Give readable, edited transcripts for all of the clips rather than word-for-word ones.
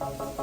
One-man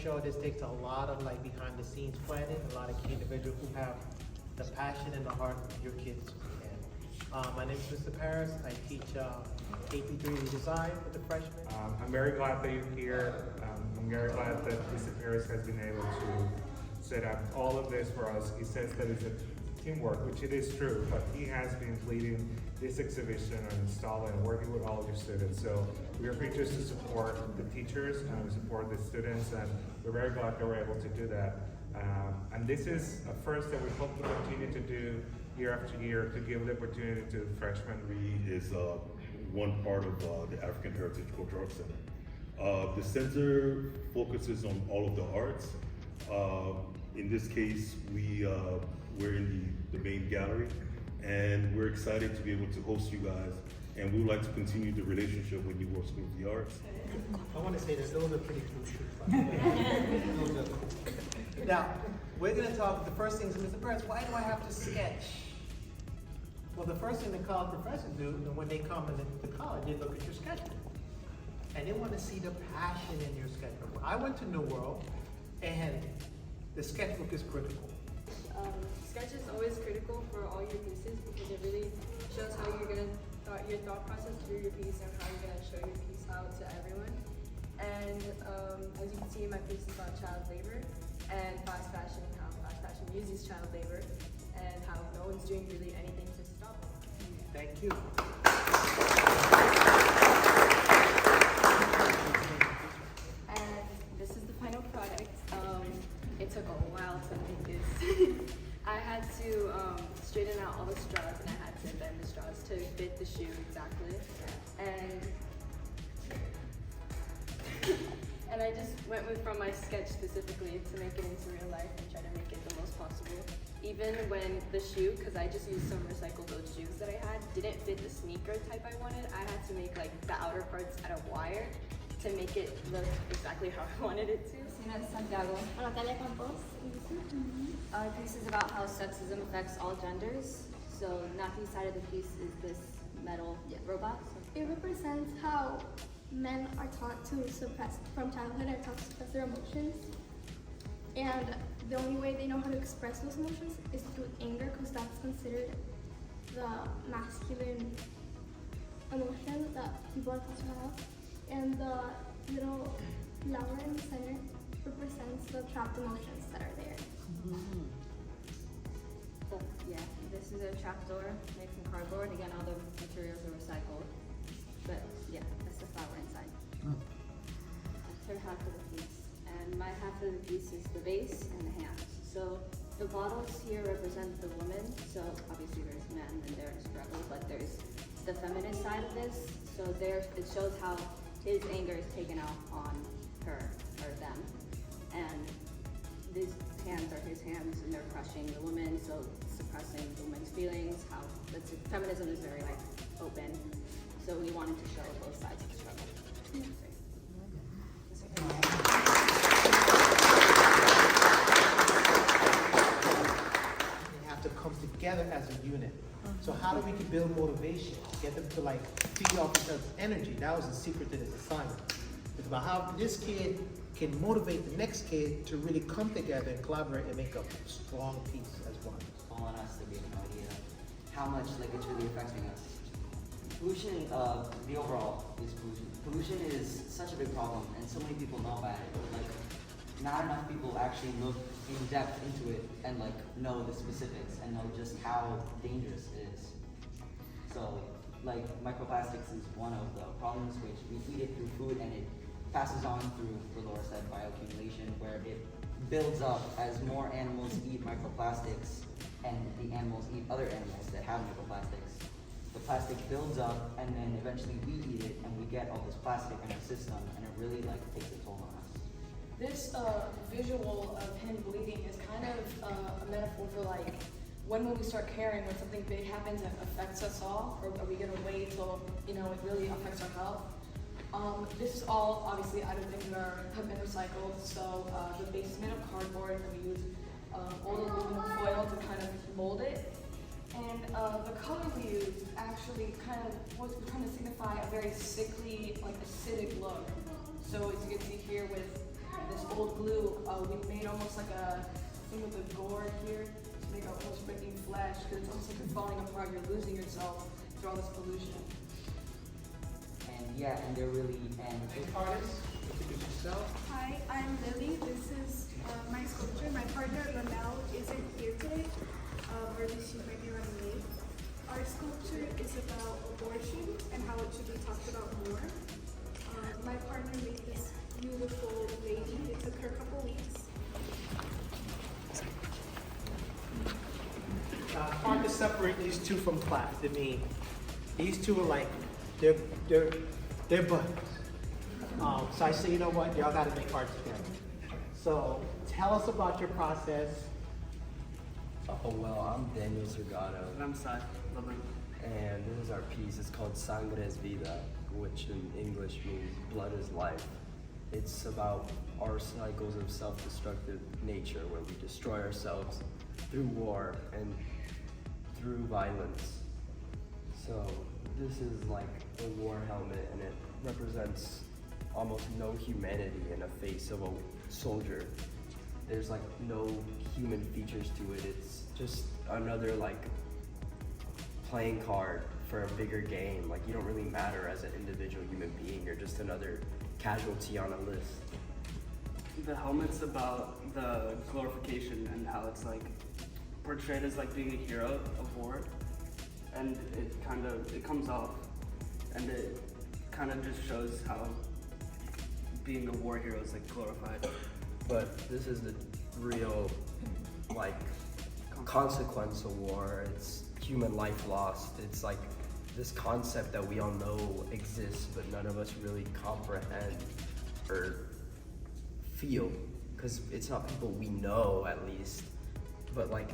show. This takes a lot of like behind-the-scenes planning, a lot of key individuals who have the passion and the heart of your kids. And my name is Mr. Paris. I teach AP3 design for the freshmen. I'm very glad that you're here. I'm very glad that Mr. Paris has been able to set up all of this for us. He says that it's a teamwork, which it is true, but he has been leading this exhibition and installing and working with all of your students. So we are here just to support the teachers and support the students, and we're very glad that we're able to do that. And this is a first that we hope to continue to do year after year to give the opportunity to freshmen. Is one part of the African Heritage Cultural Arts Center. The center focuses on all of the arts. In this case, we're in the main gallery, and we're excited to be able to host you guys, and we would like to continue the relationship with New World School of the Arts. I want to say that those are pretty crucial. Now, we're going to talk, the first thing is, Mr. Paris, why do I have to sketch? Well, the first thing the college professors do, and when they come into college, they look at your sketchbook. And they want to see the passion in your sketchbook. I went to New World, and the sketchbook is critical. Sketch is always critical for all your pieces because it really shows how you're going to your thought process through your piece and how you're going to show your piece out to everyone. And as you can see, my piece is about child labor and fast fashion, how fast fashion uses child labor and how no one's doing really anything to stop it. Thank you. And this is the final product. It took a while to make this. I had to straighten out all the straws, and I had to bend the straws to fit the shoe exactly. And I just went from my sketch specifically to make it into real life and try to make it the most possible. Even when the shoe, because I just used some recycled old shoes that I had, didn't fit the sneaker type I wanted, I had to make like the outer parts out of wire to make it look exactly how I wanted it to. Santiago. Natalia Campos. Our piece is about how sexism affects all genders. So Nati's side of the piece is this metal robot. It represents how men are taught to suppress, from childhood are taught to suppress their emotions. And the only way they know how to express those emotions is through anger, because that's considered the masculine emotion that people are taught to have. And the little flower in the center represents the trapped emotions that are there. So yeah, this is a trapdoor made from cardboard. Again, all the materials are recycled. But yeah, that's the flower inside. That's her half of the piece. And my half of the piece is the base and the hands. So the bottles here represent the woman. So obviously there's men and their struggle, but there's the feminine side of this. So there it shows how his anger is taken out on her or them. And these hands are his hands, and they're crushing the woman, so suppressing the woman's feelings, how feminism is very like open. So we wanted to show both sides of the struggle. They have to come together as a unit. So how do we build motivation? Get them to like feed off each other's energy. That was the secret to this assignment. It's about how this kid can motivate the next kid to really come together and collaborate and make a strong piece as one. I want us to get an idea how much like it's really affecting us. Pollution, the overall is pollution. Pollution is such a big problem, and so many people know about it. Like, not enough people actually look in depth into it and like know the specifics and know just how dangerous it is. So, like microplastics is one of the problems which we feed it through food and it passes on through, what Laura said, bioaccumulation, where it builds up as more animals eat microplastics and the animals eat other animals that have microplastics. The plastic builds up and then eventually we eat it and we get all this plastic in our system and it really like takes a toll on us. This visual of him bleeding is kind of a metaphor for like, when will we start caring when something big happens that affects us all? Or are we gonna wait till, it really affects our health? This is all obviously out of things that have been recycled. So the base is made of cardboard and we use old aluminum foil to kind of mold it. And the color we used actually kind of was trying to signify a very sickly, like acidic look. So as you can see here with this old glue, we made almost like a thing with a gourd here to make almost breaking flesh, because it's almost like you're falling apart, you're losing yourself through all this pollution. And yeah, and they're really, and Artists, introduce yourself. Hi, I'm Lily. This is my sculpture. My partner Lamel isn't here today, or at least she might be running late. Our sculpture is about abortion and how it should be talked about more. My partner made this beautiful lady. It took her a couple weeks. Hard to separate these two from class. I mean, these two are like, they're buddies. So I say, you know what, y'all gotta make art together. So tell us about your process. Well, I'm Daniel Sergato, And I'm Sai Lovin. and this is our piece. It's called Sangre es Vida, which in English means blood is life. It's about our cycles of self-destructive nature, where we destroy ourselves through war and through violence. So this is like a war helmet, and it represents almost no humanity in the face of a soldier. There's like no human features to it. It's just another like playing card for a bigger game. Like you don't really matter as an individual human being. You're just another casualty on a list. The helmet's about the glorification and how it's like portrayed as like being a hero of war, and it comes off, and it kind of just shows how being a war hero is like glorified. But this is the real, like, consequence of war. It's human life lost. It's like this concept that we all know exists, but none of us really comprehend or feel, because it's not people we know, at least. But like,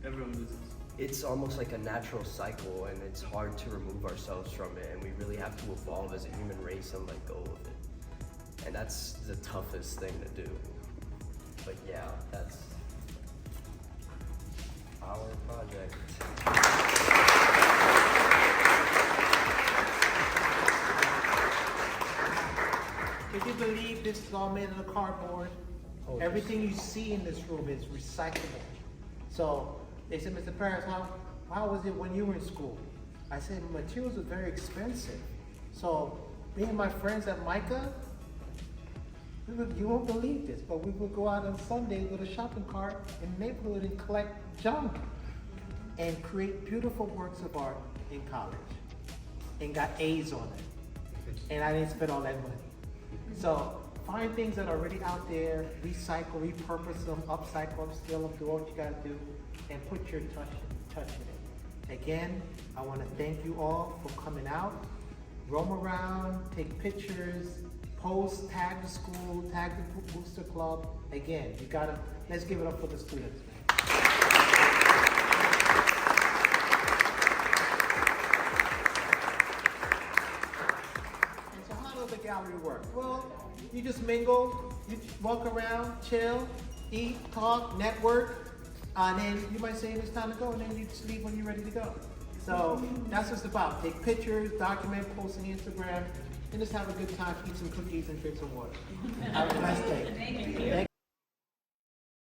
Everyone loses. it's almost like a natural cycle, and it's hard to remove ourselves from it, and we really have to evolve as a human race and let go of it. And that's the toughest thing to do. But yeah, that's our project. Can you believe this is all made of cardboard? Oh, Everything you see in this room is recyclable. So they said, Mr. Paris, how was it when you were in school? I said, materials are very expensive. So me and my friends at MICA, you won't believe this, but we would go out on Sundays with a shopping cart in the neighborhood and collect junk and create beautiful works of art in college and got A's on it. And I didn't spend all that money. So find things that are already out there, recycle, repurpose them, upcycle them, steal them, do what you gotta do, and put your touch in it. Again, I wanna thank you all for coming out. Roam around, take pictures, post, tag the school, tag the Booster Club. Again, let's give it up for the students. And so how does the gallery work? Well, you just mingle, you walk around, chill, eat, talk, network, and then you might say it's time to go, and then you just leave when you're ready to go. So that's what it's about. Take pictures, document, post on Instagram, and just have a good time, eat some cookies and drink some water. Have a nice day. Thank you.